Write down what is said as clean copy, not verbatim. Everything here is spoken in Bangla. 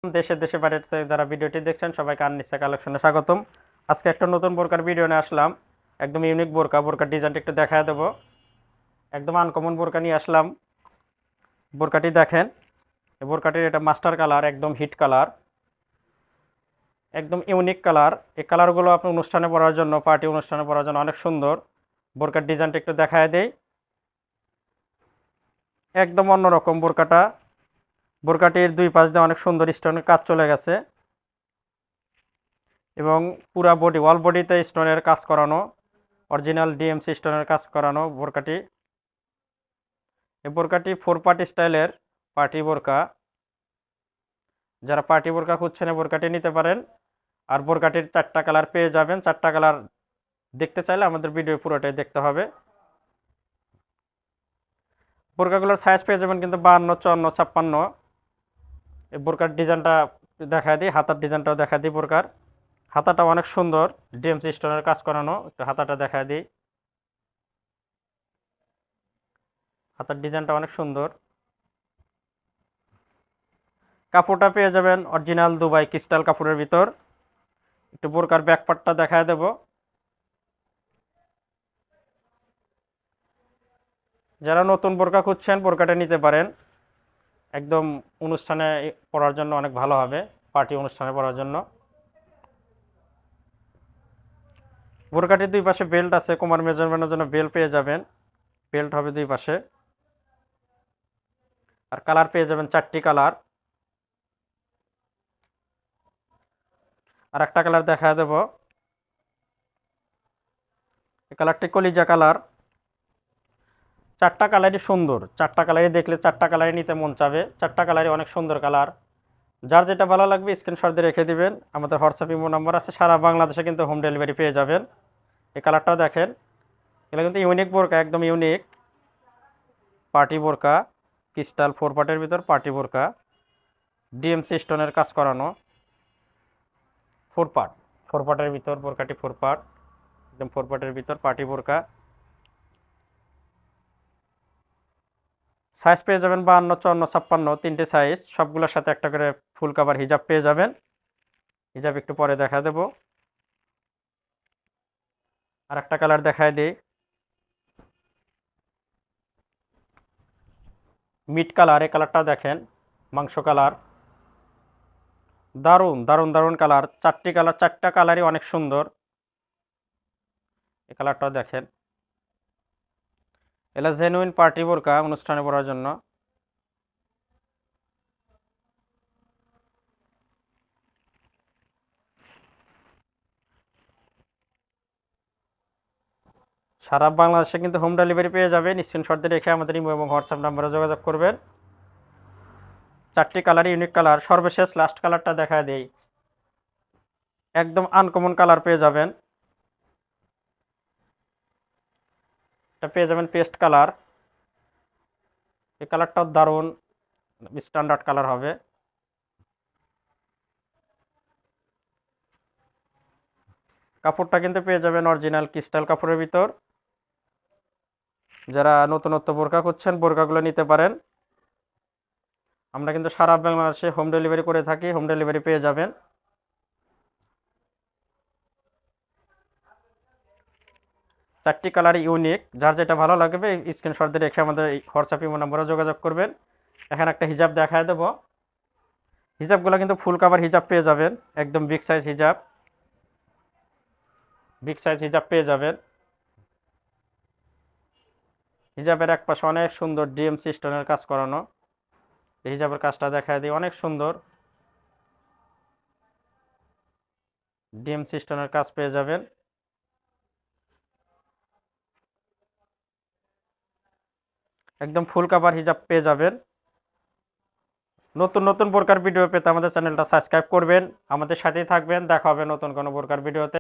দেশে দেশে বাইরে যারা ভিডিওটি দেখছেন সবাইকে আননিসা কালেকশনে স্বাগতম। আজকে একটা নতুন বোরকার ভিডিও নিয়ে আসলাম। একদম ইউনিক বোরকার ডিজাইনটা একটু দেখায় দেবো। একদম আনকমন বোরকা নিয়ে আসলাম। বোরকাটি দেখেন, এই বোরকাটির এটা মাস্টার কালার, একদম হিট কালার, একদম ইউনিক কালার। এই কালারগুলো আপনি অনুষ্ঠানে পরার জন্য, পার্টি অনুষ্ঠানে পরার জন্য অনেক সুন্দর। বোরকার ডিজাইনটা একটু দেখায় দেই। একদম অন্যরকম বোরকাটা। বোরকাটির দুই পাশ দিয়ে অনেক সুন্দর স্টোনের কাজ চলে গেছে এবং পুরা বডি, অল বডিতে স্টোনের কাজ করানো, অরিজিনাল ডিএমসি স্টোনের কাজ করানো বোরকাটি। এই বোরকাটি 4 পার্ট স্টাইলের পার্টি বোরকা। যারা পার্টি বোরকা খুঁজছেন এই বোরকাটি নিতে পারেন। আর বোরকাটির 4টা কালার পেয়ে যাবেন। 4টা কালার দেখতে চাইলে আমাদের ভিডিও পুরোটাই দেখতে হবে। বোরকাগুলোর সাইজ পেয়ে যাবেন কিন্তু 52, 54, 56। এই বোরকার ডিজাইনটা দেখা দিই, হাতার ডিজাইনটাও দেখা দিই। বোরকার হাতাটা অনেক সুন্দর, ডিএমসি স্টোনের কাজ করানো। একটু হাতাটা দেখা দিই। হাতার ডিজাইনটা অনেক সুন্দর। কাপড়টা পেয়ে যাবেন অরিজিনাল দুবাই ক্রিস্টাল কাপড়ের ভিতর। একটু বোরকার ব্যাক পার্টটা দেখায় দেব। যারা নতুন বোরকা খুঁজছেন বোরকাটা নিতে পারেন। একদম অনুষ্ঠানে পরার জন্য অনেক ভালো হবে, পার্টি অনুষ্ঠানে পরার জন্য। বোরকাটির দুই পাশে বেল্ট আছে, কোমর মেজারমেন্টের জন্য বেল্ট পেয়ে যাবেন। বেল্ট হবে দুই পাশে। আর কালার পেয়ে যাবেন 4টি কালার। আর একটা কালার দেখা দেব। এই কালারটি কলিজা কালার। 4টা কালারই সুন্দর, 4টা কালারই দেখলে 4টা কালারই নিতে মন চাবে। 4টা কালারই অনেক সুন্দর কালার। যার যেটা ভালো লাগবে স্ক্রিনশট দিয়ে রেখে দিবেন। আমাদের হোয়াটসঅ্যাপ ইমো নাম্বার আছে, সারা বাংলাদেশে কিন্তু হোম ডেলিভারি পেয়ে যাবেন। এই কালারটাও দেখেন, এগুলো কিন্তু ইউনিক বোরকা, একদম ইউনিক পার্টি বোরকা। ক্রিস্টাল 4 পার্টের ভিতর পার্টি বোরকা, ডিএমসি স্টোনের কাজ করানো। 4 পার্ট, 4 পার্টের ভিতর বোরকাটি, 4 পার্ট, একদম 4 পার্টের ভিতর পার্টি বোরকা। সাইজ পেয়ে যাবেন 52, 54, 56, 3টে সাইজ। সবগুলোর সাথে একটা করে ফুল কাভার হিজাব পেয়ে যাবেন। হিজাব একটু পরে দেখা দেব। আর একটা কালার দেখায় দিই, মিড কালার। এই কালারটা দেখেন, মাংস কালার। দারুণ দারুণ দারুণ কালার। 4টি কালার, 4টা কালারই অনেক সুন্দর। এই কালারটাও দেখেন। এটা জেনুইন পার্টি বোরকা, অনুষ্ঠানে পরার জন্য। সারা বাংলাদেশে কিন্তু হোম ডেলিভারি পেয়ে যাবেন। স্ক্রিনশট দিয়ে রেখে আমাদের ইমো এবং হোয়াটসঅ্যাপ নাম্বারে যোগাযোগ করবেন। 4টি কালারই ইউনিক কালার। সর্বশেষ লাস্ট কালারটা দেখা দেই, একদম আনকমন কালার পেয়ে যাবেন। এটা পেয়ে যাবেন পেস্ট কালার। এই কালারটাও দারুণ স্ট্যান্ডার্ড কালার হবে। কাপড়টা কিন্তু পেয়ে যাবেন অরিজিনাল ক্রিস্টাল কাপড়ের ভিতর। যারা নতুনত্ব বোরকা খুঁজছেন বোরকাগুলো নিতে পারেন। আমরা কিন্তু সারা বাংলাদেশে হোম ডেলিভারি করে থাকি, হোম ডেলিভারি পেয়ে যাবেন। 4টি কালার ইউনিক। যার যেটা ভালো লাগবে স্ক্রিনশট দিয়ে রেখে আমাদের হোয়াটসঅ্যাপ ইমো নাম্বারে যোগাযোগ করবেন। এখানে একটা হিজাব দেখায় দেবো। হিজাবগুলো কিন্তু ফুল কাভার হিজাব পেয়ে যাবেন, একদম বিগ সাইজ হিজাব। বিগ সাইজ হিজাব পেয়ে যাবেন। হিজাবের এক পাশে অনেক সুন্দর ডিএমসি স্টোনের কাজ করানো। এই হিজাবের কাজটা দেখায় দিই, অনেক সুন্দর ডিএমসি স্টোনের কাজ পেয়ে যাবেন। একদম ফুল কাভার হিজাব পেয়ে যাবেন। নতুন নতুন বোরকার ভিডিও পেতে আমাদের চ্যানেলটা সাবস্ক্রাইব করবেন, আমাদের সাথেই থাকবেন। দেখা হবে নতুন কোনো বোরকার ভিডিওতে।